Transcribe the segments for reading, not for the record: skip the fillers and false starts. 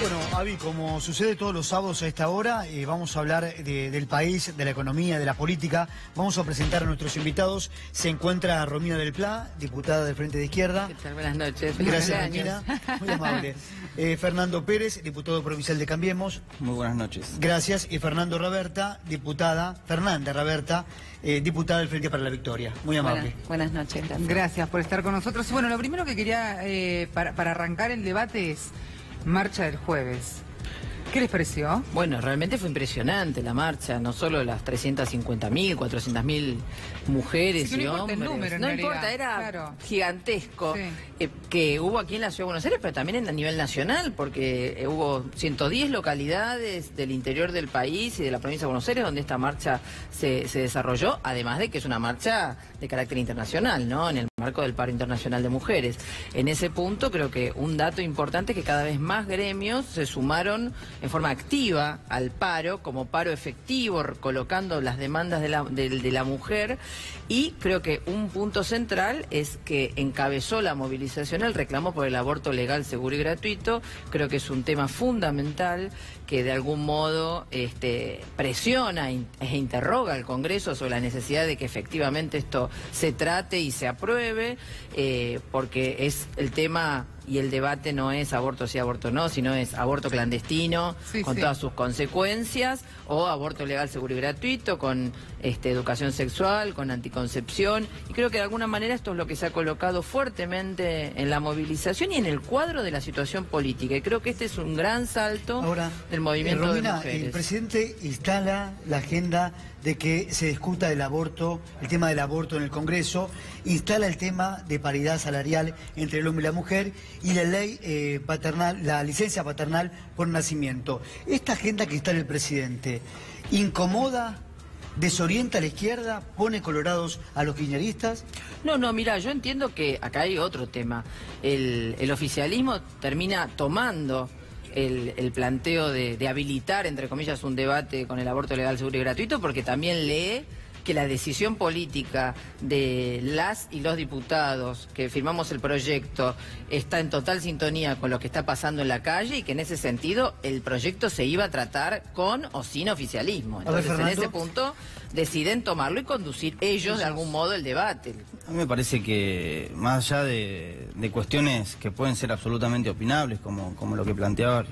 Bueno, Avi, como sucede todos los sábados a esta hora, vamos a hablar del país, de la economía, de la política. Vamos a presentar a nuestros invitados. Se encuentra Romina del Pla, diputada del Frente de Izquierda. ¿Qué tal? Buenas noches. Gracias, Romina. Muy amable. Fernando Pérez, diputado provincial de Cambiemos. Muy buenas noches. Gracias. Y Fernanda Raberta, diputada del Frente para la Victoria. Muy amable. Buenas noches. Gracias por estar con nosotros. Bueno, lo primero que quería, para arrancar el debate es marcha del jueves. ¿Qué les pareció? Bueno, realmente fue impresionante la marcha, no solo las 350.000, 400.000 mujeres sí, que y no hombres. Importa el número, no importa, era gigantesco. Sí. Que hubo aquí en la Ciudad de Buenos Aires, pero también a nivel nacional, porque hubo 110 localidades del interior del país y de la provincia de Buenos Aires donde esta marcha se desarrolló, además de que es una marcha de carácter internacional, ¿no? En el marco del Paro Internacional de Mujeres. En ese punto creo que un dato importante es que cada vez más gremios se sumaron en forma activa al paro, como paro efectivo, colocando las demandas de la mujer, y creo que un punto central es que encabezó la movilización el reclamo por el aborto legal, seguro y gratuito. Creo que es un tema fundamental que de algún modo presiona e interroga al Congreso sobre la necesidad de que efectivamente esto se trate y se apruebe, porque es el tema. Y el debate no es aborto sí, aborto no, sino es aborto clandestino, con todas sus consecuencias, o aborto legal, seguro y gratuito, con educación sexual, con anticoncepción. Y creo que de alguna manera esto es lo que se ha colocado fuertemente en la movilización y en el cuadro de la situación política. Y creo que este es un gran salto del movimiento Romina, de mujeres. El presidente instala la agenda de que se discuta el tema del aborto en el Congreso, instala el tema de paridad salarial entre el hombre y la mujer y la ley paternal, la licencia paternal por nacimiento. Esta agenda que está en el presidente, ¿incomoda, desorienta a la izquierda, pone colorados a los kirchneristas? No, mira, yo entiendo que acá hay otro tema. El oficialismo termina tomando el planteo de habilitar, entre comillas, un debate con el aborto legal, seguro y gratuito, porque también lee que la decisión política de las y los diputados que firmamos el proyecto está en total sintonía con lo que está pasando en la calle y que en ese sentido el proyecto se iba a tratar con o sin oficialismo. Entonces, en ese punto deciden tomarlo y conducir ellos de algún modo el debate. A mí me parece que más allá de cuestiones que pueden ser absolutamente opinables, como lo que planteaba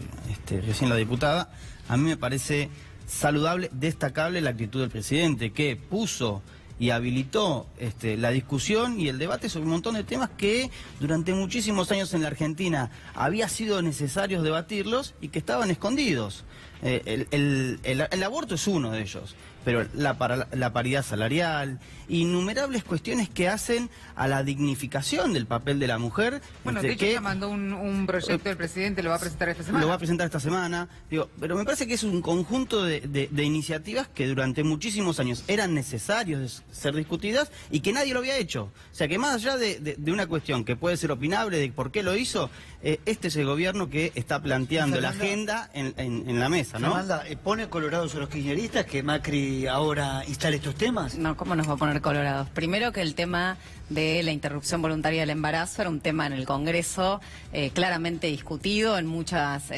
recién la diputada, a mí me parece saludable, destacable la actitud del presidente, que puso y habilitó la discusión y el debate sobre un montón de temas que durante muchísimos años en la Argentina había sido necesario debatirlos y que estaban escondidos. El aborto es uno de ellos, pero la paridad salarial, innumerables cuestiones que hacen a la dignificación del papel de la mujer. Bueno, de hecho ya mandó un proyecto del presidente, lo va a presentar esta semana. Lo va a presentar esta semana. Pero me parece que es un conjunto de iniciativas que durante muchísimos años eran necesarios de ser discutidas y que nadie lo había hecho. O sea que más allá de una cuestión que puede ser opinable de por qué lo hizo, este es el gobierno que está planteando la agenda en la mesa, ¿no? Fernanda, ¿pone colorados a los kirchneristas que Macri ahora instale estos temas? No, ¿cómo nos va a poner colorados? Primero que el tema de la interrupción voluntaria del embarazo era un tema en el Congreso claramente discutido en muchas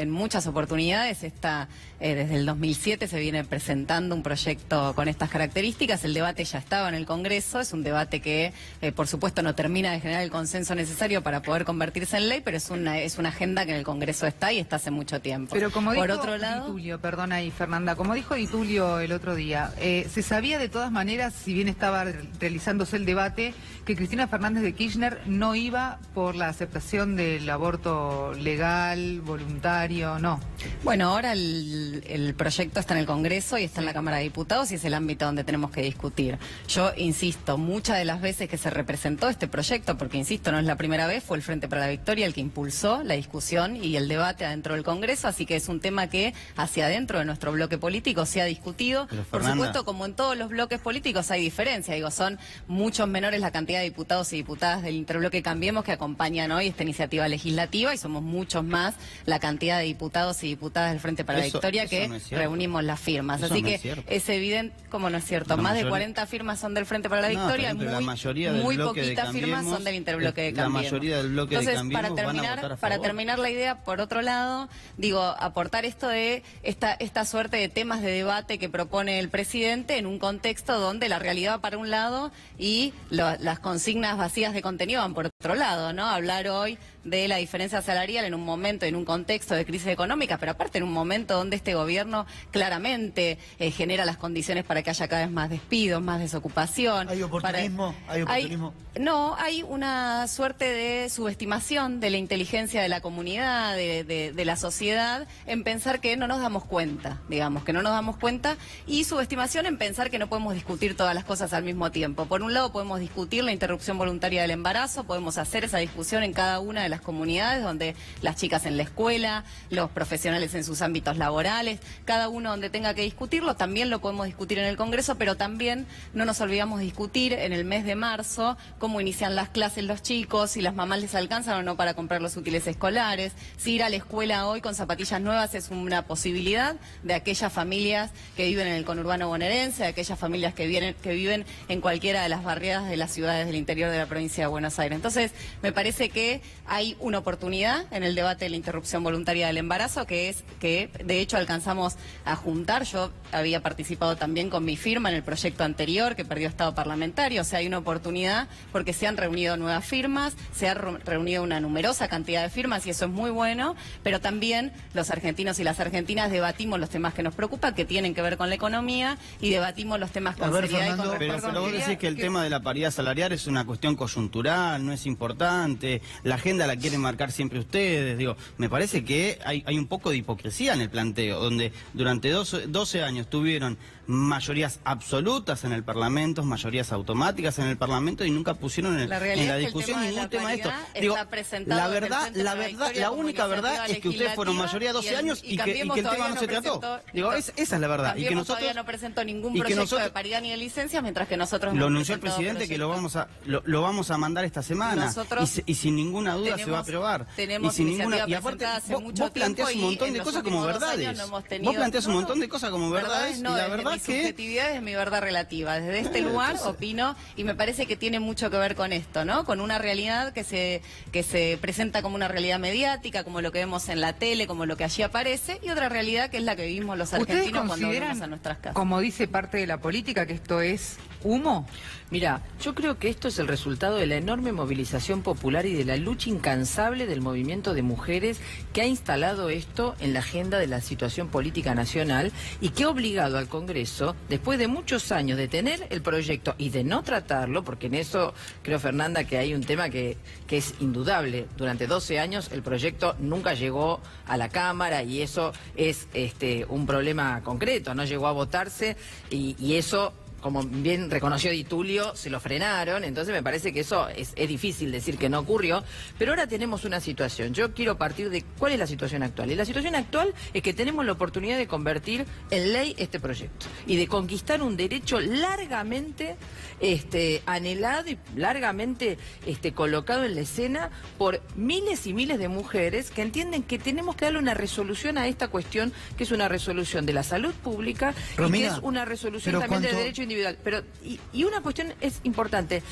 oportunidades. Desde el 2007 se viene presentando un proyecto con estas características. El debate ya estaba en el Congreso. Es un debate que, por supuesto, no termina de generar el consenso necesario para poder convertirse en ley, pero es una agenda que en el Congreso está y está hace mucho tiempo. Pero como por dijo otro lado, Di Tulio, perdona ahí, Fernanda, como dijo Di Tulio el otro día, se sabía de todas maneras, si bien estaba realizándose el debate, que Cristina Fernández de Kirchner no iba por la aceptación del aborto legal, voluntario, no. Bueno, ahora el proyecto está en el Congreso y está en la Cámara de Diputados y es el ámbito donde tenemos que discutir. Yo insisto, muchas de las veces que se representó este proyecto, porque insisto, no es la primera vez, fue el Frente para la Victoria el que impulsó la discusión y el debate adentro del Congreso, así que es un tema que hacia adentro de nuestro bloque político se ha discutido. Pero, por supuesto, como en todos los bloques políticos hay diferencia. Digo, son muchos menores la cantidad de diputados y diputadas del interbloque Cambiemos que acompañan hoy esta iniciativa legislativa y somos muchos más la cantidad de diputados y diputadas del Frente para la Victoria que no reunimos las firmas. Así que es evidente, como no es cierto, más de 40 firmas son del Frente para la Victoria, muy poquitas firmas son del interbloque de Cambiemos. La mayoría del bloque de Cambiemos para terminar la idea, por otro lado, digo, aportar esto de esta suerte de temas de debate que propone el presidente en un contexto donde la realidad va para un lado y las consignas vacías de contenido van por otro lado, ¿no? Hablar hoy de la diferencia salarial en un momento, en un contexto de crisis económica, pero aparte en un momento donde este gobierno claramente genera las condiciones para que haya cada vez más despidos, más desocupación. ¿Hay oportunismo? No, hay una suerte de subestimación de la inteligencia de la comunidad, de la sociedad, en pensar que no nos damos cuenta, digamos, que no nos damos cuenta, y subestimación en pensar que no podemos discutir todas las cosas al mismo tiempo. Por un lado podemos discutir la interrupción voluntaria del embarazo, podemos hacer esa discusión en cada una de las comunidades, donde las chicas en la escuela, los profesionales en sus ámbitos laborales, cada uno donde tenga que discutirlo, también lo podemos discutir en el Congreso, pero también no nos olvidamos de discutir en el mes de marzo cómo inician las clases los chicos, si las mamás les alcanzan o no para comprar los útiles escolares, si ir a la escuela hoy con zapatillas nuevas es una posibilidad de aquellas familias que viven en el conurbano bonaerense, de aquellas familias que viven en cualquiera de las barriadas de las ciudades del interior de la provincia de Buenos Aires. Entonces, me parece que hay una oportunidad en el debate de la interrupción voluntaria del embarazo, que es que de hecho alcanzamos a juntar. Yo había participado también con mi firma en el proyecto anterior que perdió estado parlamentario. O sea, hay una oportunidad porque se han reunido nuevas firmas, se ha reunido una numerosa cantidad de firmas y eso es muy bueno, pero también los argentinos y las argentinas debatimos los temas que nos preocupan, que tienen que ver con la economía, y debatimos los temas con seriedad y con responsabilidad. Pero vos decís que el tema de la paridad salarial es una cuestión coyuntural, no es importante, la agenda la quieren marcar siempre ustedes. Digo, me parece que hay un poco de hipocresía en el planteo, donde durante 12 años tuvieron mayorías absolutas en el Parlamento, mayorías automáticas en el Parlamento y nunca pusieron en la discusión ningún tema de esto. Digo, la única verdad es que ustedes fueron mayoría 12 años y que el tema no se trató. Digo, esa es la verdad. Y que nosotros todavía no presentó ningún proyecto de paridad ni de licencias, mientras que nosotros lo anunció el presidente que lo vamos a mandar esta semana y sin ninguna duda se va a aprobar. Y aparte vos planteás un montón de cosas como verdades. Vos planteás un montón de cosas como verdades y la verdad mi subjetividad es mi verdad relativa. Desde este lugar opino y me parece que tiene mucho que ver con esto, ¿no? Con una realidad que se presenta como una realidad mediática, como lo que vemos en la tele, como lo que allí aparece, y otra realidad que es la que vivimos los argentinos cuando volvemos a nuestras casas. Como dice parte de la política, que esto es humo. Mira, yo creo que esto es el resultado de la enorme movilización popular y de la lucha incansable del movimiento de mujeres que ha instalado esto en la agenda de la situación política nacional y que ha obligado al Congreso, después de muchos años de tener el proyecto y de no tratarlo, porque en eso creo, Fernanda, que hay un tema que es indudable. Durante 12 años el proyecto nunca llegó a la Cámara y eso es un problema concreto, no llegó a votarse y eso, como bien reconoció Di Tulio, se lo frenaron. Entonces me parece que eso es difícil decir que no ocurrió, pero ahora tenemos una situación. Yo quiero partir de cuál es la situación actual. Y la situación actual es que tenemos la oportunidad de convertir en ley este proyecto y de conquistar un derecho largamente anhelado y largamente colocado en la escena por miles y miles de mujeres que entienden que tenemos que darle una resolución a esta cuestión, que es una resolución de la salud pública, Romina, y que es una resolución también del derecho individual. Pero y una cuestión es importante.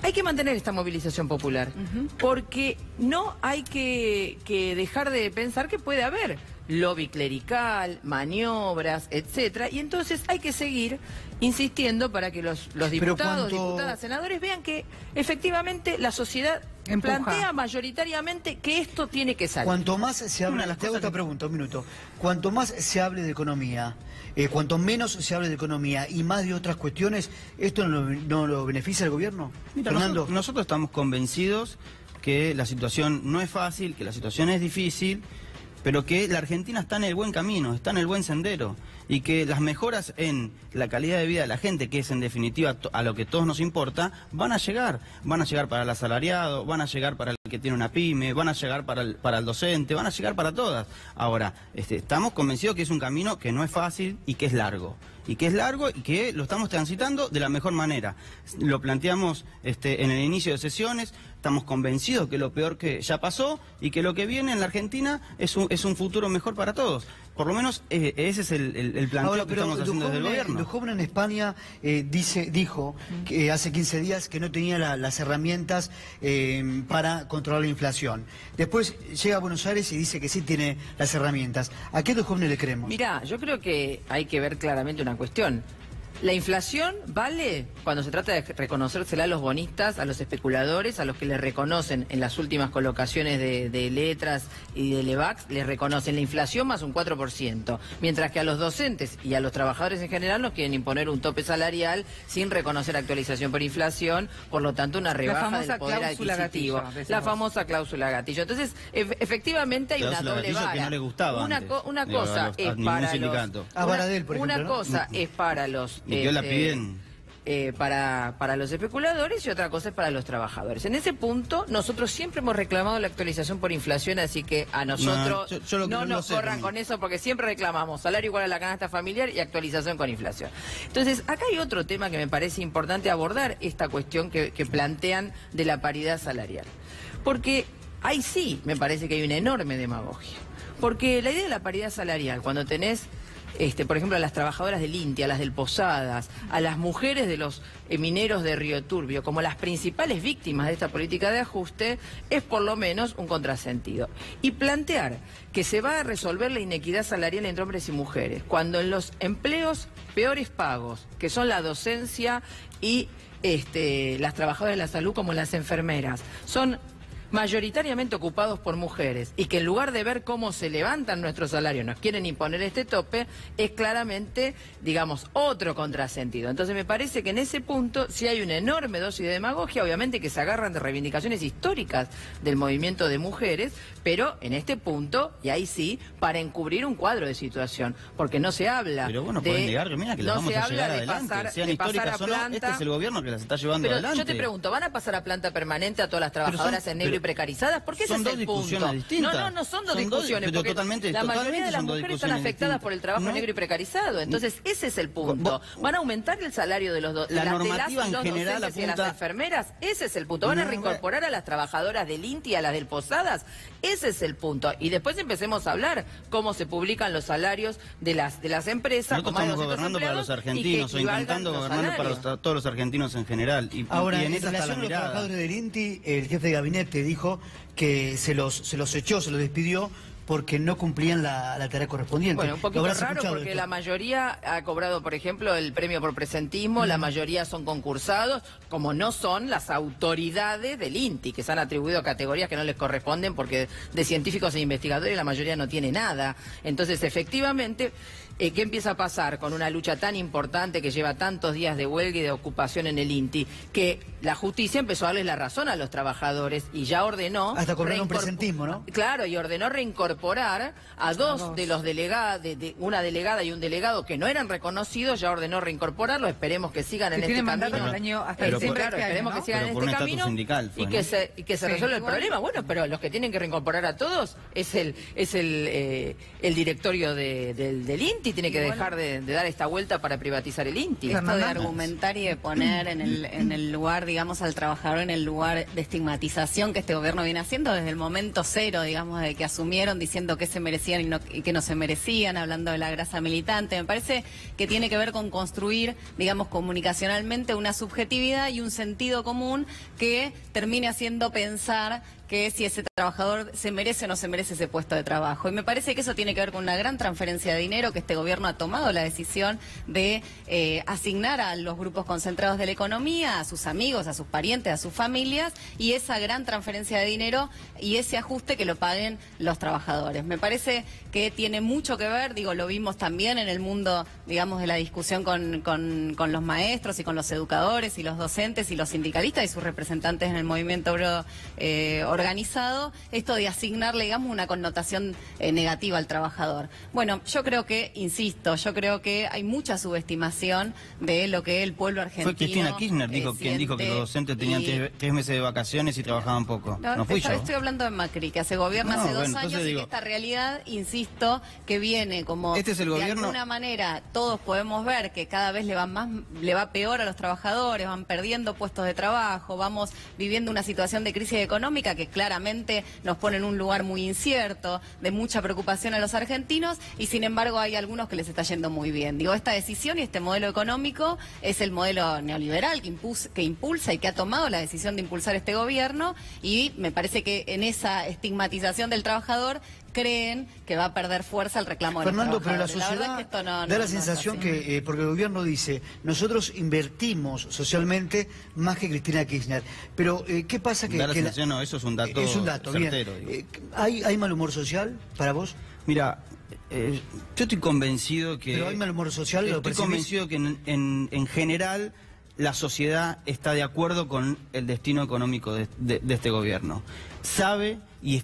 Hay que mantener esta movilización popular, porque no hay que dejar de pensar que puede haber lobby clerical, maniobras, etcétera, y entonces hay que seguir insistiendo para que los diputados, diputadas, senadores vean que efectivamente la sociedad plantea mayoritariamente que esto tiene que salir. Cuanto más se hable, te hago esta pregunta, un minuto. Cuanto más se hable de economía, cuanto menos se hable de economía y más de otras cuestiones, ¿esto no lo beneficia al gobierno? Mira, Fernando. Nosotros estamos convencidos que la situación no es fácil, que la situación es difícil, pero que la Argentina está en el buen camino, está en el buen sendero, y que las mejoras en la calidad de vida de la gente, que es en definitiva a lo que todos nos importa, van a llegar para el asalariado, van a llegar para el que tiene una pyme, van a llegar para el docente, van a llegar para todas. Ahora, estamos convencidos que es un camino que no es fácil y que es largo. Y que lo estamos transitando de la mejor manera. Lo planteamos en el inicio de sesiones, estamos convencidos que lo peor que ya pasó y que lo que viene en la Argentina es un futuro mejor para todos. Por lo menos ese es el planteo que estamos haciendo desde el gobierno. Duhovne en España dijo que hace 15 días que no tenía las herramientas para controlar la inflación. Después llega a Buenos Aires y dice que sí tiene las herramientas. ¿A qué Duhovne le creemos? Mirá, yo creo que hay que ver claramente una cuestión. La inflación vale cuando se trata de reconocérsela a los bonistas, a los especuladores, a los que le reconocen en las últimas colocaciones de letras y de Levax, les reconocen la inflación más un 4%, mientras que a los docentes y a los trabajadores en general nos quieren imponer un tope salarial sin reconocer actualización por inflación, por lo tanto una rebaja del poder adquisitivo. La famosa cláusula gatillo. Entonces, efectivamente hay una doble vara. Que no le gustaba una cosa es para los... Una cosa es para los... para los especuladores y otra cosa es para los trabajadores. En ese punto nosotros siempre hemos reclamado la actualización por inflación, así que a nosotros no nos corran con eso, porque siempre reclamamos salario igual a la canasta familiar y actualización con inflación. Entonces acá hay otro tema que me parece importante abordar, esta cuestión que plantean de la paridad salarial, porque ahí sí me parece que hay una enorme demagogia, porque la idea de la paridad salarial, cuando tenés por ejemplo, a las trabajadoras del INTI, a las del Posadas, a las mujeres de los mineros de Río Turbio, como las principales víctimas de esta política de ajuste, es por lo menos un contrasentido. Y plantear que se va a resolver la inequidad salarial entre hombres y mujeres, cuando en los empleos peores pagos, que son la docencia y las trabajadoras de la salud como las enfermeras, son mayoritariamente ocupados por mujeres, y que en lugar de ver cómo se levantan nuestros salarios nos quieren imponer este tope, es claramente, digamos, otro contrasentido. Entonces me parece que en ese punto sí hay una enorme dosis de demagogia, obviamente que se agarran de reivindicaciones históricas del movimiento de mujeres, pero en este punto, y ahí sí, para encubrir un cuadro de situación, porque no se habla sean históricas o no, este es el gobierno que las está llevando adelante. Yo te pregunto, ¿van a pasar a planta permanente a todas las trabajadoras en negro y precarizadas? Porque ese es el punto. No son dos discusiones, porque la mayoría de las mujeres están afectadas por el trabajo negro y precarizado. Entonces, ese es el punto. ¿Van a aumentar el salario de los docentes y las enfermeras? Ese es el punto. ¿Van a reincorporar a las trabajadoras del INTI y a las del Posadas? Ese es el punto. Y después empecemos a hablar cómo se publican los salarios de las empresas. Nosotros estamos gobernando para los argentinos, o intentando gobernar para todos los argentinos en general. Ahora, en relación a los trabajadores del INTI, el jefe de gabinete dijo que se los echó, se los despidió porque no cumplían la tarea correspondiente. Bueno, un poquito raro porque la mayoría ha cobrado, por ejemplo, el premio por presentismo, la mayoría son concursados, como no son las autoridades del INTI, que se han atribuido a categorías que no les corresponden, porque de científicos e investigadores la mayoría no tiene nada. Entonces, efectivamente, ¿qué empieza a pasar con una lucha tan importante que lleva tantos días de huelga y de ocupación en el INTI? Que la justicia empezó a darles la razón a los trabajadores y ya ordenó... Hasta cobrar un presentismo, ¿no? Claro, y ordenó reincorporar a dos de los delegados, una delegada y un delegado que no eran reconocidos, ya ordenó reincorporarlos. Esperemos que sigan en este camino. Esperemos que sigan en este camino y que se resuelva el problema. Bueno, pero los que tienen que reincorporar a todos es el directorio del INTI. Tiene que dejar de dar esta vuelta para privatizar el INTI. Esto de argumentar y de poner en el lugar, digamos, al trabajador en el lugar de estigmatización que este gobierno viene haciendo desde el momento cero, digamos, de que asumieron diciendo que se merecían y que no se merecían, hablando de la grasa militante. Me parece que tiene que ver con construir, digamos, comunicacionalmente una subjetividad y un sentido común que termine haciendo pensar que si ese trabajador se merece o no se merece ese puesto de trabajo. Y me parece que eso tiene que ver con una gran transferencia de dinero, que este gobierno ha tomado la decisión de asignar a los grupos concentrados de la economía, a sus amigos, a sus parientes, a sus familias, y esa gran transferencia de dinero y ese ajuste que lo paguen los trabajadores. Me parece que tiene mucho que ver, digo, lo vimos también en el mundo, digamos, de la discusión con los maestros y con los educadores y los docentes y los sindicalistas y sus representantes en el movimiento obrero organizado, esto de asignarle, digamos, una connotación negativa al trabajador. Bueno, yo creo que, insisto, yo creo que hay mucha subestimación de lo que el pueblo argentino... Fue Cristina Kirchner quien dijo que los docentes tenían 3 meses de vacaciones y trabajaban poco. No fui yo. Estoy hablando de Macri, que hace gobierno hace 2 años y que esta realidad, insisto, que viene como... Este es el gobierno... De alguna manera, todos podemos ver que cada vez le va peor a los trabajadores, van perdiendo puestos de trabajo, vamos viviendo una situación de crisis económica que claramente nos pone en un lugar muy incierto, de mucha preocupación a los argentinos, y sin embargo hay algunos que les está yendo muy bien. Digo, esta decisión y este modelo económico es el modelo neoliberal que impulsa y que ha tomado la decisión de impulsar este gobierno, y me parece que en esa estigmatización del trabajador creen que va a perder fuerza el reclamo de Fernando, los trabajadores. pero la sociedad es que esto da la sensación que, porque el gobierno dice, nosotros invertimos socialmente más que Cristina Kirchner, pero ¿qué pasa? Da la sensación, no, eso es un dato, certero, bien. ¿Hay mal humor social para vos? Mira, yo estoy convencido que... ¿Pero hay mal humor social? Estoy convencido que en general la sociedad está de acuerdo con el destino económico de este gobierno. Sabe y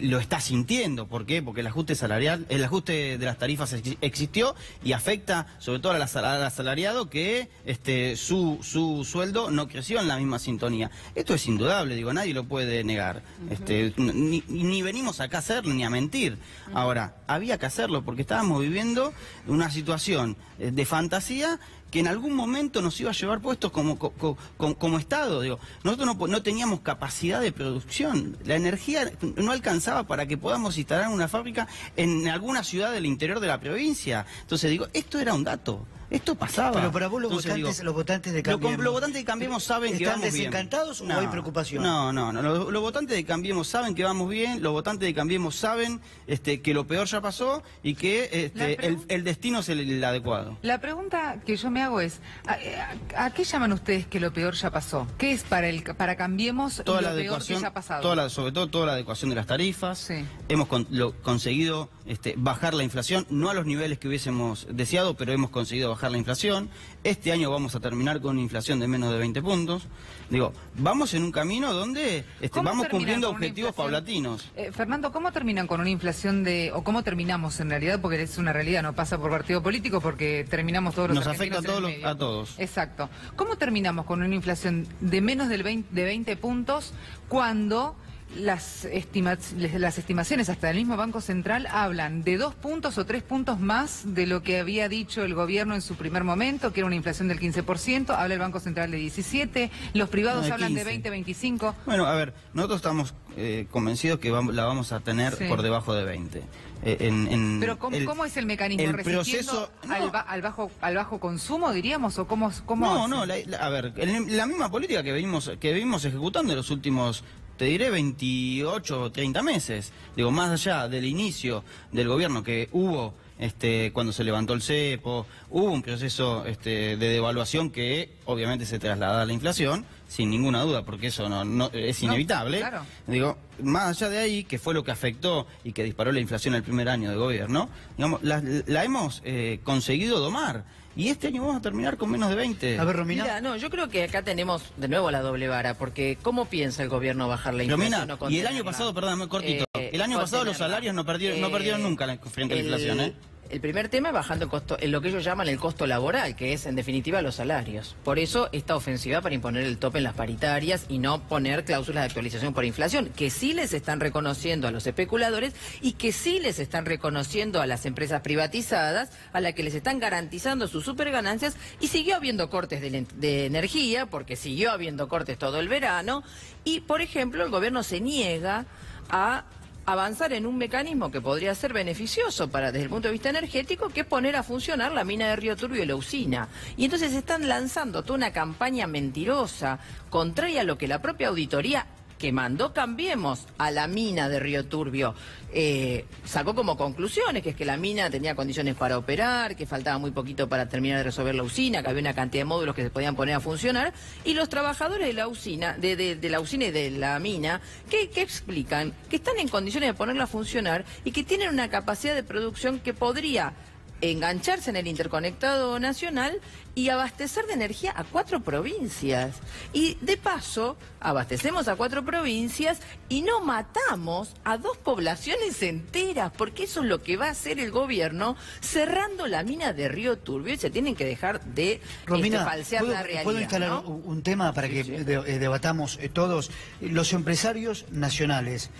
lo está sintiendo. ¿Por qué? Porque el ajuste salarial, el ajuste de las tarifas existió y afecta sobre todo al asalariado que su sueldo no creció en la misma sintonía. Esto es indudable, digo, nadie lo puede negar. Ni venimos acá a hacerlo ni a mentir. Ahora, había que hacerlo porque estábamos viviendo una situación de fantasía que en algún momento nos iba a llevar puestos como Estado. Digo, nosotros no teníamos capacidad de producción. La energía no alcanzaba para que podamos instalar una fábrica en alguna ciudad del interior de la provincia. Entonces digo, esto era un dato. Esto pasaba. Pero para vos los votantes de Cambiemos... Los votantes de Cambiemos saben que vamos bien. ¿Están desencantados o hay preocupación? No. Los votantes de Cambiemos saben que vamos bien, los votantes de Cambiemos saben que lo peor ya pasó y que el destino es el adecuado. La pregunta que yo me hago es, ¿a qué llaman ustedes que lo peor ya pasó? ¿Qué es para Cambiemos lo peor que ya ha pasado? Sobre todo toda la adecuación de las tarifas. Sí. Hemos conseguido bajar la inflación, no a los niveles que hubiésemos deseado, pero hemos conseguido bajar la inflación. Este año vamos a terminar con una inflación de menos de 20 puntos. Digo, vamos en un camino donde vamos cumpliendo objetivos paulatinos. Fernando, ¿cómo terminan con una inflación o cómo terminamos en realidad? Porque es una realidad, no pasa por partido político, porque terminamos todos los argentinos. Nos afecta a todos. Exacto. ¿Cómo terminamos con una inflación de menos de 20 puntos cuando las estimaciones hasta el mismo Banco Central hablan de 2 puntos o 3 puntos más de lo que había dicho el gobierno en su primer momento, que era una inflación del 15%, habla el Banco Central de 17%, los privados hablan de 20, 25%? Bueno, a ver, nosotros estamos convencidos que la vamos a tener por debajo de 20%. Pero ¿cómo es el mecanismo? ¿Resistiendo al bajo consumo, diríamos? ¿O cómo a ver, la misma política que venimos ejecutando en los últimos, te diré, 28 o 30 meses. Digo, más allá del inicio del gobierno que hubo, cuando se levantó el cepo, hubo un proceso de devaluación que obviamente se traslada a la inflación, sin ninguna duda, porque eso no es inevitable. Claro. Digo, más allá de ahí, que fue lo que afectó y que disparó la inflación el primer año de gobierno, digamos, la hemos conseguido domar. Y este año vamos a terminar con menos de 20. A ver, Romina. Mira, yo creo que acá tenemos de nuevo la doble vara, porque ¿cómo piensa el gobierno bajar la inflación? Romina, y el año pasado, perdóname, cortito, el año pasado los salarios no perdieron nunca frente a la inflación, El primer tema es bajando el costo, en lo que ellos llaman el costo laboral, que es en definitiva los salarios. Por eso esta ofensiva para imponer el tope en las paritarias y no poner cláusulas de actualización por inflación, que sí les están reconociendo a los especuladores y que sí les están reconociendo a las empresas privatizadas, a las que les están garantizando sus superganancias, y siguió habiendo cortes de energía, porque siguió habiendo cortes todo el verano, y por ejemplo el gobierno se niega a avanzar en un mecanismo que podría ser beneficioso desde el punto de vista energético, que es poner a funcionar la mina de Río Turbio y la usina. Y entonces están lanzando toda una campaña mentirosa, contraria a lo que la propia auditoría que mandó Cambiemos a la mina de Río Turbio sacó como conclusiones, que es que la mina tenía condiciones para operar, que faltaba muy poquito para terminar de resolver la usina, que había una cantidad de módulos que se podían poner a funcionar, y los trabajadores de la usina, de la usina y de la mina, que explican que están en condiciones de ponerla a funcionar y que tienen una capacidad de producción que podría engancharse en el interconectado nacional y abastecer de energía a 4 provincias. Y de paso, abastecemos a 4 provincias y no matamos a 2 poblaciones enteras, porque eso es lo que va a hacer el gobierno cerrando la mina de Río Turbio, y se tienen que dejar de Romina, falsear la realidad. ¿puedo instalar un tema para que debatamos todos? Los empresarios nacionales.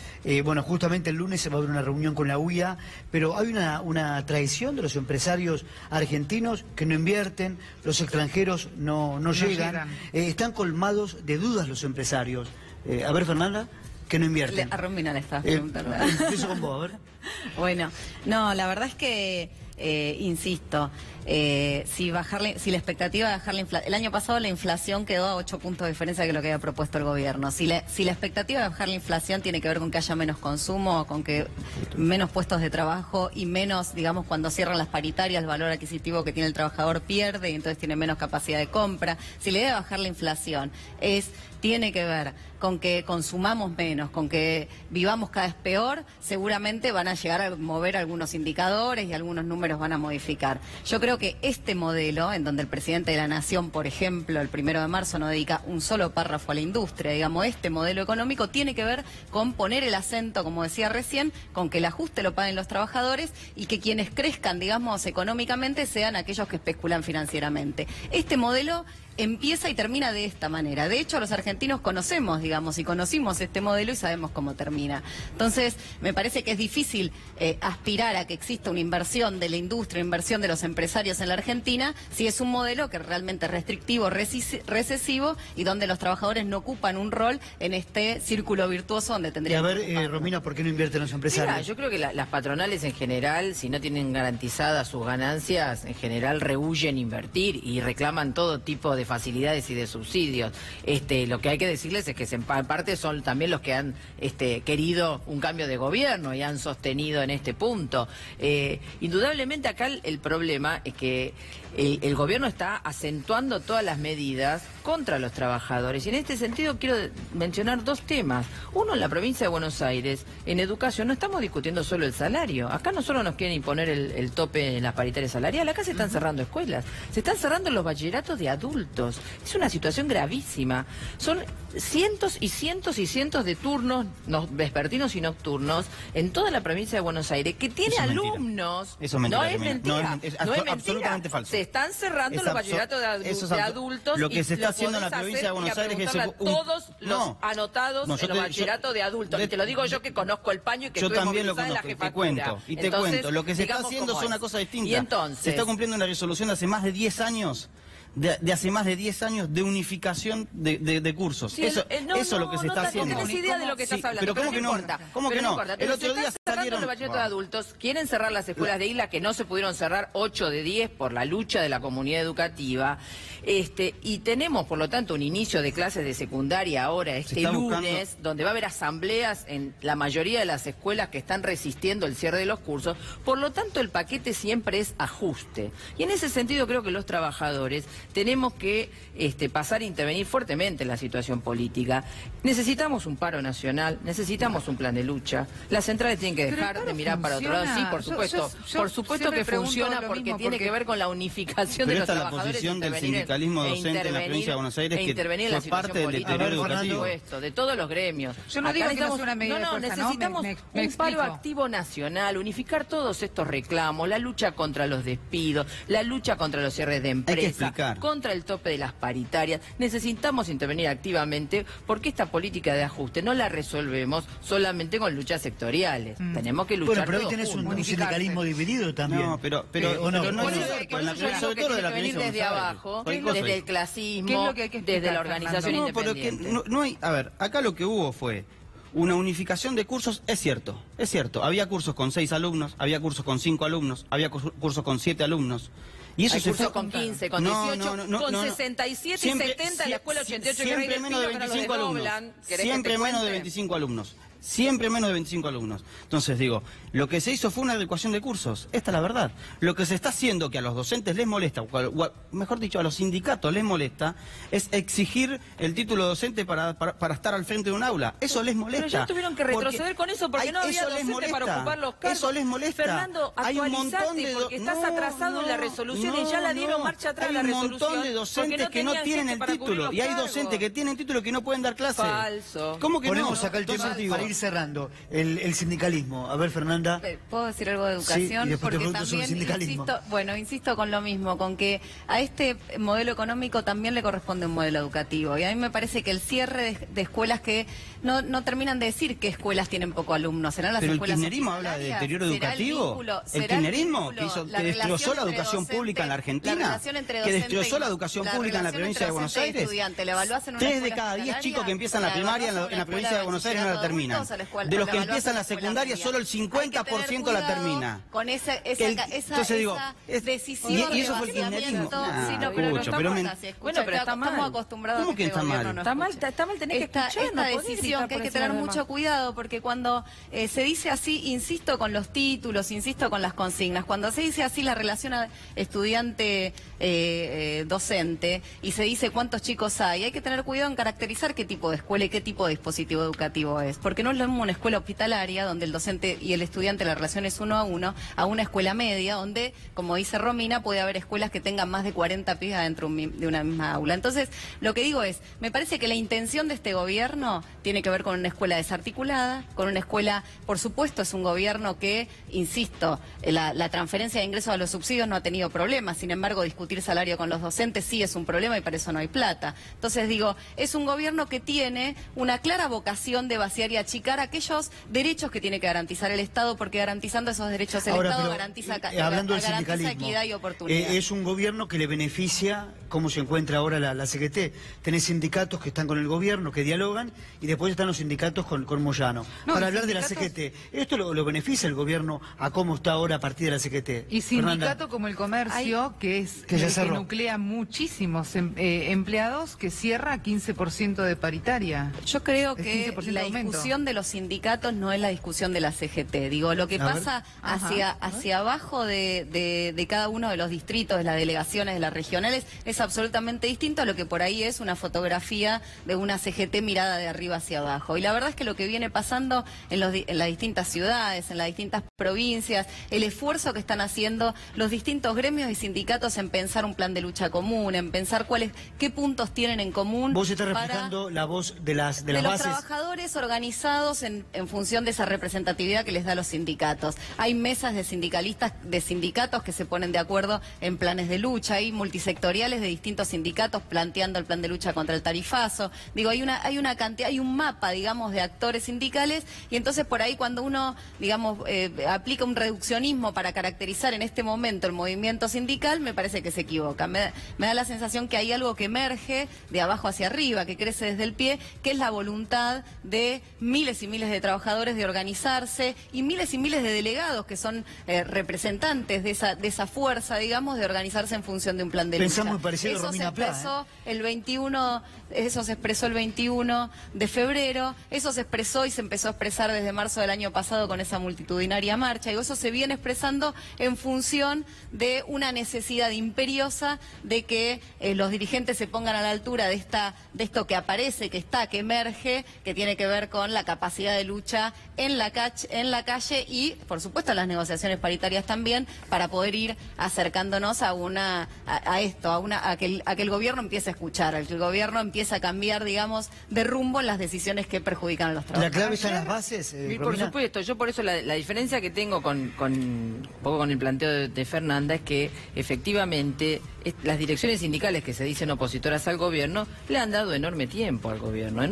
Bueno, justamente el lunes se va a haber una reunión con la UIA, pero hay una tradición de los empresarios argentinos que no invierten, los extranjeros no llegan. Están colmados de dudas los empresarios. A ver, Fernanda, que no invierten. A Romina le estás preguntando. Empiezo con vos, a ver. Bueno, no, la verdad es que, insisto, si la expectativa de bajar la inflación... El año pasado la inflación quedó a 8 puntos de diferencia de lo que había propuesto el gobierno. Si la expectativa de bajar la inflación tiene que ver con que haya menos consumo, con que menos puestos de trabajo y menos, digamos, cuando cierran las paritarias, el valor adquisitivo que tiene el trabajador pierde y entonces tiene menos capacidad de compra. Si la idea de bajar la inflación tiene que ver con que consumamos menos, con que vivamos cada vez peor, seguramente van a llegar a mover algunos indicadores y algunos números van a modificar. Yo creo que este modelo, en donde el presidente de la Nación, por ejemplo, el 1 de marzo no dedica un solo párrafo a la industria, digamos, este modelo económico tiene que ver con poner el acento, como decía recién, con que el ajuste lo paguen los trabajadores y que quienes crezcan, digamos, económicamente sean aquellos que especulan financieramente. Este modelo empieza y termina de esta manera. De hecho, los argentinos conocemos, digamos, y conocimos este modelo y sabemos cómo termina. Entonces, me parece que es difícil aspirar a que exista una inversión de la industria, inversión de los empresarios en la Argentina, si es un modelo que es realmente restrictivo, recesivo, y donde los trabajadores no ocupan un rol en este círculo virtuoso donde tendrían que ocupar. Y a ver, Romina, ¿por qué no invierten los empresarios? Mira, yo creo que las patronales en general, si no tienen garantizadas sus ganancias, en general rehuyen invertir y reclaman todo tipo de facilidades y de subsidios. Lo que hay que decirles es que en parte son también los que han querido un cambio de gobierno y han sostenido en este punto. Indudablemente acá el problema es que el gobierno está acentuando todas las medidas contra los trabajadores, y en este sentido quiero mencionar 2 temas. Uno, en la provincia de Buenos Aires, en educación no estamos discutiendo solo el salario. Acá no solo nos quieren imponer el tope en las paritarias salariales, acá se están cerrando escuelas, se están cerrando los bachilleratos de adultos. Es una situación gravísima. Son cientos y cientos y cientos de turnos vespertinos y nocturnos en toda la provincia de Buenos Aires que tiene Eso es alumnos. Eso es mentira. No es mentira. No es absolutamente falso. Se están cerrando los bachilleratos de adultos. Lo que se está haciendo en la provincia de Buenos Aires es que todos los anotados en los bachilleratos de adultos. Y te lo digo yo, que conozco el paño y que estuve movilizada en la jefatura. Te cuento. Lo que se está haciendo es una cosa distinta. Y entonces, se está cumpliendo una resolución de hace más de 10 años. De hace más de 10 años de unificación de cursos. Sí, eso es lo que se está haciendo. No tienes idea de lo que estás hablando. Pero ¿cómo que no? ¿Cómo que no? El otro día salieron los bachilleratos de adultos, quieren cerrar las escuelas de isla que no se pudieron cerrar, 8 de 10 por la lucha de la comunidad educativa. Y tenemos, por lo tanto, un inicio de clases de secundaria ahora, lunes, donde va a haber asambleas en la mayoría de las escuelas que están resistiendo el cierre de los cursos. Por lo tanto, el paquete siempre es ajuste. Y en ese sentido creo que los trabajadores tenemos que pasar a intervenir fuertemente en la situación política. Necesitamos un paro nacional, necesitamos un plan de lucha. Las centrales tienen que dejar de mirar para otro lado. Sí, por supuesto. Por supuesto que funciona porque tiene que ver con la unificación de los trabajadores. La posición del sindicalismo docente en la provincia de Buenos Aires, que fue parte del deterioro educativo. De todos los gremios. Yo no digo que no sea una medida de fuerza, necesitamos un paro activo nacional, unificar todos estos reclamos, la lucha contra los despidos, la lucha contra los cierres de empresas, contra el tope de las paritarias. Necesitamos intervenir activamente porque esta política de ajuste no la resolvemos solamente con luchas sectoriales. Tenemos que luchar. Bueno, pero hoy tenés un sindicalismo dividido también. No, pero sobre todo de la provincia desde abajo, desde el clasismo, desde la organización independiente. No hay, a ver, acá lo que hubo fue una unificación de cursos, es cierto. Había cursos con 6 alumnos, había cursos con 5 alumnos, había cursos con 7 alumnos. Y eso se fue con 15, con 18, con 67 y 70 en la escuela 88 siempre menos de 25 alumnos. Siempre menos de 25 alumnos. siempre menos de 25 alumnos. Entonces digo, lo que se hizo fue una adecuación de cursos, esta es la verdad. Lo que se está haciendo que a los docentes les molesta, o mejor dicho, a los sindicatos les molesta, es exigir el título docente para estar al frente de un aula. Eso les molesta. Pero ya tuvieron que retroceder con eso porque no había docentes para ocupar los cargos. Eso les molesta. Fernando, actualizate porque estás atrasado en la resolución y ya la dieron marcha atrás la resolución. Hay un montón de docentes que no tienen el título y hay docentes que tienen título que no pueden dar clase. Falso. ¿Cómo que Ponemos no? acá el tema para ir cerrando. El sindicalismo. A ver, Fernanda. ¿Puedo decir algo de educación? Sí, y después porque te pregunto sobre el sindicalismo. insisto con lo mismo, con que a este modelo económico también le corresponde un modelo educativo. Y a mí me parece que el cierre de escuelas que no terminan de decir qué escuelas tienen poco alumnos. ¿Serán las Pero el escuelas kirchnerismo habla de deterioro educativo. ¿El kirchnerismo que destrozó la educación pública en la Argentina? ¿Que destrozó la educación pública en la provincia de Buenos Aires? 3 de cada 10 chicos que empiezan la primaria en la provincia de Buenos Aires no la terminan. De los que empiezan la secundaria, solo el 50% la termina. Con esa decisión y eso fue el kirchnerismo. Bueno, pero está mal. Estamos acostumbrados ¿Cómo que está mal? Está mal, tenés que escuchar. Esta decisión que hay que tener mucho cuidado, porque cuando se dice así, insisto con los títulos, insisto con las consignas, cuando se dice así la relación estudiante-docente y se dice cuántos chicos hay que tener cuidado en caracterizar qué tipo de escuela y qué tipo de dispositivo educativo es, porque no es lo mismo una escuela hospitalaria donde el docente y el estudiante la relación es 1 a 1, a una escuela media donde, como dice Romina, puede haber escuelas que tengan más de 40 pibes dentro de una misma aula. Entonces, lo que digo es, me parece que la intención de este gobierno tiene que ver con una escuela desarticulada, con una escuela, por supuesto, es un gobierno que, insisto, la transferencia de ingresos a los subsidios no ha tenido problemas, sin embargo, discutir salario con los docentes sí es un problema y para eso no hay plata. Entonces digo, es un gobierno que tiene una clara vocación de vaciar y achicar aquellos derechos que tiene que garantizar el Estado, porque garantizando esos derechos el Estado garantiza equidad y oportunidad. Es un gobierno que le beneficia cómo se encuentra ahora la CGT. Tenés sindicatos que están con el gobierno, que dialogan, y después están los sindicatos con Moyano. Para hablar de la CGT, ¿esto lo beneficia el gobierno a cómo está ahora a partir de la CGT? Y sindicato como el comercio, que nuclea muchísimos empleados, que cierra 15% de paritaria. Yo creo que la discusión de los sindicatos no es la discusión de la CGT. Digo, lo que pasa hacia abajo de cada uno de los distritos, de las delegaciones, de las regionales, es absolutamente distinto a lo que por ahí es una fotografía de una CGT mirada de arriba hacia abajo. Y la verdad es que lo que viene pasando en las distintas ciudades, en las distintas provincias, el esfuerzo que están haciendo los distintos gremios y sindicatos en pensar un plan de lucha común, en pensar qué puntos tienen en común. Vos estás reflejando la voz de las los bases. Trabajadores organizados en función de esa representatividad que les da los sindicatos. Hay mesas de sindicatos que se ponen de acuerdo en planes de lucha, hay multisectoriales de distintos sindicatos planteando el plan de lucha contra el tarifazo. Digo, hay una cantidad, hay un mapa, digamos, de actores sindicales, y entonces por ahí cuando uno, digamos, aplica un reduccionismo para caracterizar en este momento el movimiento sindical, me parece que se equivoca. Me da la sensación que hay algo que emerge de abajo hacia arriba, que crece desde el pie, que es la voluntad de miles y miles de trabajadores de organizarse y miles de delegados que son representantes de esa fuerza, digamos, de organizarse en función de un plan de lucha. Pensamos muy parecido a Romina Pla, eso se expresó el 21 de febrero, eso se expresó y se empezó a expresar desde marzo del año pasado con esa multitudinaria marcha, y eso se viene expresando en función de una necesidad imperiosa de que los dirigentes se pongan a la altura de esto que aparece, que emerge, que tiene que ver con la capacidad de lucha en la calle y, por supuesto, las negociaciones paritarias también, para poder ir acercándonos a que el gobierno empiece a escuchar, a que el gobierno empiece a cambiar, digamos, de rumbo en las decisiones que perjudican a los trabajadores. ¿La clave está en las bases? Por supuesto, yo por eso la diferencia que tengo un poco con el planteo de Fernanda es que efectivamente las direcciones sindicales que se dicen opositoras al gobierno le han dado enorme tiempo al gobierno,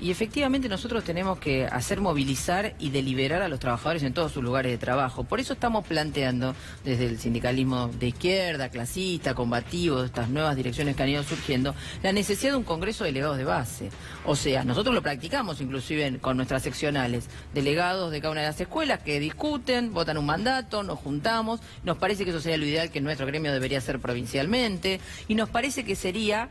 y efectivamente nosotros tenemos que hacer movilizar y deliberar a los trabajadores en todos sus lugares de trabajo. Por eso estamos planteando desde el sindicalismo de izquierda, clasista, combativo, estas nuevas direcciones que han ido surgiendo, la necesidad de un congreso de delegados de base. O sea, nosotros lo practicamos inclusive con nuestras seccionales, delegados de cada una de las escuelas que discuten, votan un mandato, nos juntamos, nos parece que eso sería lo ideal que nuestro gremio debería hacer provincialmente, y nos parece que sería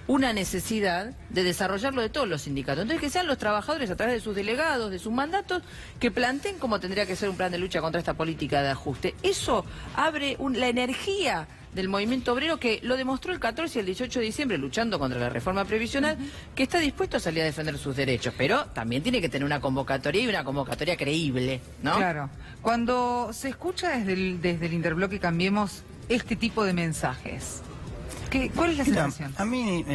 una necesidad de desarrollarlo de todos los sindicatos. Entonces, que sean los trabajadores a través de sus delegados, de sus mandatos, que planteen cómo tendría que ser un plan de lucha contra esta política de ajuste. Eso abre la energía del movimiento obrero, que lo demostró el 14 y el 18 de diciembre luchando contra la reforma previsional, que está dispuesto a salir a defender sus derechos, pero también tiene que tener una convocatoria y una convocatoria creíble, ¿no? Claro. Cuando se escucha desde el Interbloque Cambiemos este tipo de mensajes, ¿cuál es la sensación? A mí,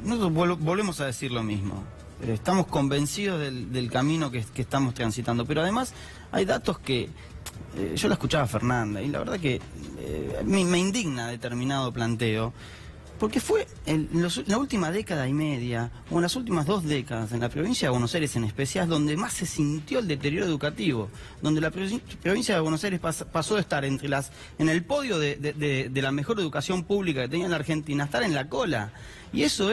nosotros volvemos a decir lo mismo. Estamos convencidos del camino que estamos transitando, pero además hay datos que... yo la escuchaba a Fernanda y la verdad que me indigna determinado planteo, porque fue en la última década y media, o en las últimas 2 décadas, en la provincia de Buenos Aires en especial, donde más se sintió el deterioro educativo, donde la provincia de Buenos Aires pasó de estar en el podio de la mejor educación pública que tenía la Argentina, a estar en la cola. Y eso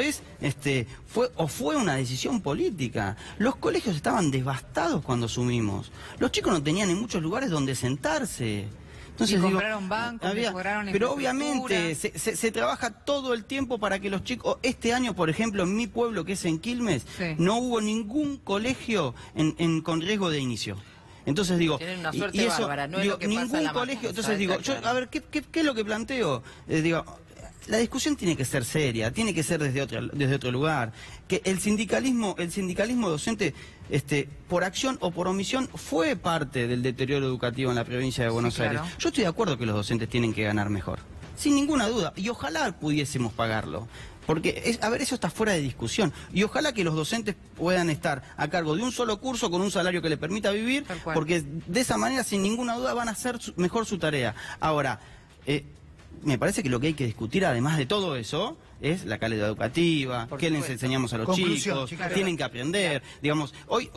fue una decisión política. Los colegios estaban devastados cuando asumimos. Los chicos no tenían en muchos lugares donde sentarse. Entonces, compraron bancos, mejoraron pero obviamente se trabaja todo el tiempo para que los chicos... Este año, por ejemplo, en mi pueblo, que es en Quilmes, no hubo ningún colegio con riesgo de inicio. Entonces digo, tienen una suerte bárbara, no es lo que ningún pasa en la colegio. Entonces digo, a ver, ¿qué es lo que planteo? La discusión tiene que ser seria, tiene que ser desde otro lugar. Que el sindicalismo docente, por acción o por omisión, fue parte del deterioro educativo en la provincia de Buenos Aires. Yo estoy de acuerdo que los docentes tienen que ganar mejor, sin ninguna duda, y ojalá pudiésemos pagarlo. Porque, eso está fuera de discusión. Y ojalá que los docentes puedan estar a cargo de un solo curso con un salario que les permita vivir, porque de esa manera, sin ninguna duda, van a hacer mejor su tarea. Ahora, me parece que lo que hay que discutir, además de todo eso, es la calidad educativa, qué les enseñamos a los chicos, tienen que aprender. Digamos, hoy,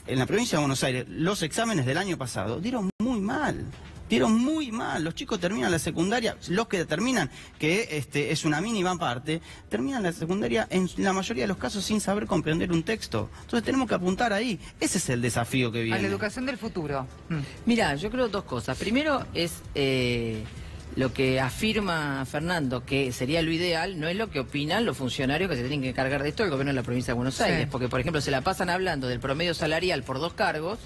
en la provincia de Buenos Aires, los exámenes del año pasado dieron muy mal. Los chicos terminan la secundaria, los que terminan, que es una mínima parte, terminan la secundaria en la mayoría de los casos sin saber comprender un texto. Entonces tenemos que apuntar ahí. Ese es el desafío que viene. A la educación del futuro. Mira, yo creo 2 cosas. Primero es... lo que afirma Fernando, que sería lo ideal, no es lo que opinan los funcionarios que se tienen que encargar de esto del gobierno de la provincia de Buenos Aires. Porque, por ejemplo, se la pasan hablando del promedio salarial por 2 cargos,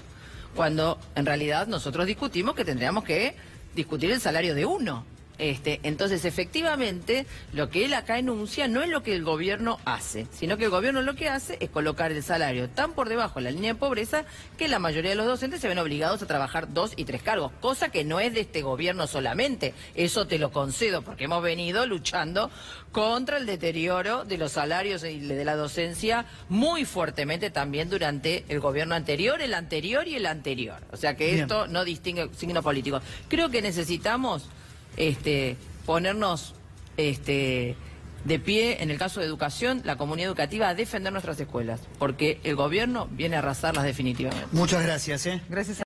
cuando en realidad nosotros discutimos que tendríamos que discutir el salario de 1. Entonces, efectivamente, lo que él acá enuncia no es lo que el gobierno hace, sino que el gobierno lo que hace es colocar el salario tan por debajo de la línea de pobreza que la mayoría de los docentes se ven obligados a trabajar 2 y 3 cargos, cosa que no es de este gobierno solamente. Eso te lo concedo, porque hemos venido luchando contra el deterioro de los salarios y de la docencia muy fuertemente también durante el gobierno anterior, el anterior y el anterior. O sea que esto no distingue signo político. Creo que necesitamos... ponernos de pie, en el caso de educación, la comunidad educativa, a defender nuestras escuelas, porque el gobierno viene a arrasarlas definitivamente. Muchas gracias. Gracias.